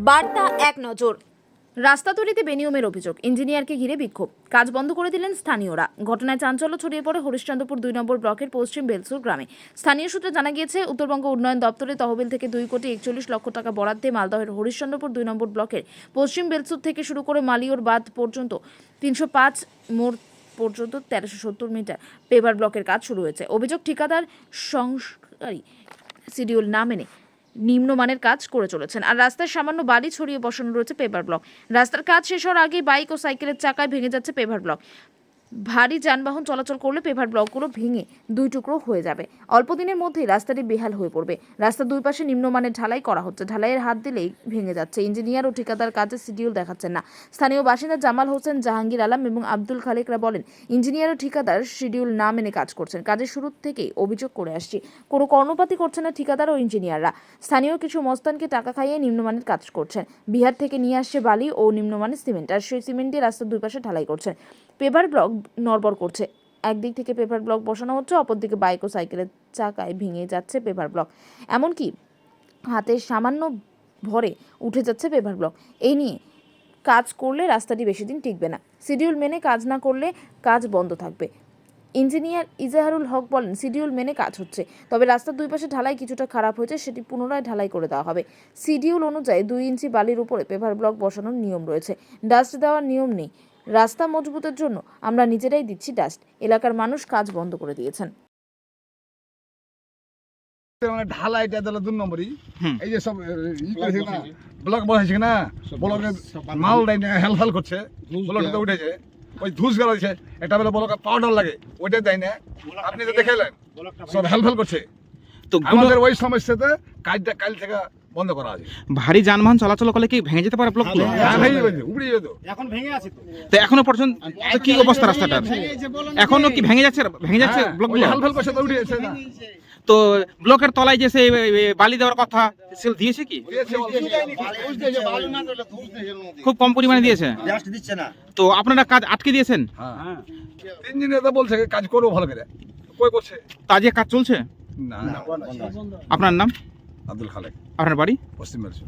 বার্তা এক নজর। রাস্তা তৈরিতে বেনিয়মের অভিযোগ, ইঞ্জিনিয়ারকে ঘিরে বিক্ষোভ, কাজ বন্ধ করে দিলেন স্থানীয়রা। ঘটনায় চাঞ্চল্য ছড়িয়ে পড়ে হরিশ্চন্দ্রপুর ২ নম্বর ব্লকের পশ্চিম বেলসুর গ্রামে। স্থানীয় সূত্রে জানা গিয়েছে, উত্তরবঙ্গ উন্নয়ন দপ্তরের তহবিল থেকে ২,৪১,০০,০০০ টাকা বরাদ্দে মালদহের হরিশ্চন্দ্রপুর ২ নম্বর ব্লকের পশ্চিম বেলসুর থেকে শুরু করে মালিয়র বাঁধ পর্যন্ত ৩০৫ মোড় পর্যন্ত ১৩৭০ মিটার পেভার ব্লকের কাজ শুরু হয়েছে। অভিযোগ, ঠিকাদার সংস্কারী শিডিউল না মেনে নিম্নমানের কাজ করে চলেছেন, আর রাস্তায় সামান্য বালি ছড়িয়ে বসানো রয়েছে পেভার ব্লক। রাস্তার কাজ শেষ হওয়ার আগেই বাইক ও সাইকেলের চাকায় ভেঙে যাচ্ছে পেভার ব্লক। ভারী যানবাহন চলাচল করলে পেভার ব্লকগুলো ভেঙে দুই টুকরো হয়ে যাবে। অল্প দিনের মধ্যেই রাস্তাটি বেহাল হয়ে পড়বে। রাস্তার দুই পাশে নিম্নমানের ঢালাই করা হচ্ছে, ঢালাইয়ের হাত দিলেই ভেঙে যাচ্ছে। ইঞ্জিনিয়ার ও ঠিকাদার কাজের শিডিউল দেখাচ্ছেন না। স্থানীয় বাসিন্দা জামাল হোসেন, জাহাঙ্গীর আলম এবং আব্দুল খালেকরা বলেন, ইঞ্জিনিয়ার ও ঠিকাদার শিডিউল না মেনে কাজ করছেন। কাজের শুরু থেকেই অভিযোগ করে আসছি, কোনো কর্ণপাতই করছে না ঠিকাদার ও ইঞ্জিনিয়াররা। স্থানীয় কিছু মস্তানকে টাকা খাইয়ে নিম্নমানের কাজ করছেন। বিহার থেকে নিয়ে আসছে বালি ও নিম্নমানের সিমেন্ট, আর সেই সিমেন্ট দিয়ে রাস্তার দুই পাশে ঢালাই করছেন। পেভার ব্লক নড়বড় করছে। একদিক থেকে পেভার ব্লক বসানো হচ্ছে, অপরদিকে বাইক ও সাইকেলের চাকায় ভেঙে যাচ্ছে পেভার ব্লক। এমনকি হাতে সামান্য ভরে উঠে যাচ্ছে পেভার ব্লক। এই নিয়ে কাজ করলে রাস্তাটি বেশি দিন টিকবে না। শিডিউল মেনে কাজ না করলে কাজ বন্ধ থাকবে। ইঞ্জিনিয়ার ইজাহারুল হক বলেন, শিডিউল মেনে কাজ হচ্ছে, তবে রাস্তার দুই পাশে ঢালাই কিছুটা খারাপ হয়েছে, সেটি পুনরায় ঢালাই করে দেওয়া হবে। শিডিউল অনুযায়ী 2 ইঞ্চি বালির উপরে পেভার ব্লক বসানোর নিয়ম রয়েছে, ডাস্ট দেওয়ার নিয়ম নেই। রাস্তা মজবুতের জন্য আমরা নিজেরাই দিচ্ছি ডাস্ট। এলাকার মানুষ কাজ বন্ধ করে দিয়েছেন। মানে ঢালাইটা দিল 2 নম্বরই, এই যে সব ই করেছে না, ব্লক বসাইছে না, ব্লকে মাল দেয় না, হেলফেল করছে, ব্লকটা তো উঠেছে, ওই ধুস গেছে, একটা বেলা ব্লকে পাউডার লাগে, ওইটা দেয় না, আপনি তো দেখেলেন, সব হেলফেল করছে। তো আমাদের ওই সমস্যাতে কাজটা কাল থেকে বন্ধ করা আছে। ভারী যানবাহন চলাচল করলে কি ভেঙে যেতে পারে ব্লকগুলো? উড়িয়ে যেত। এখন ভেঙে আছে তো এখনো পর্যন্ত কি অবস্থা রাস্তাটার? এখনো কি ভেঙে যাচ্ছে ব্লকগুলো? হেলফেল করছে তো উড়িয়েছে না। তো ব্লকের তলায় যে সেই বালি দেওয়ার কথা সেল দিয়েছে কি? খুব কম পরিমাণে দিয়েছে। দিচ্ছে না। তো আপনারা কাজ আটকে দিয়েছেন? হ্যাঁ, ইঞ্জিনিয়ার তো বলছে কাজ করবো ভালো করে, কই করছে? তো আজকে কাজ চলছে? না। আপনার নাম? আব্দুল খালেক, আপনার বাড়ি? পশ্চিম বেলসুর।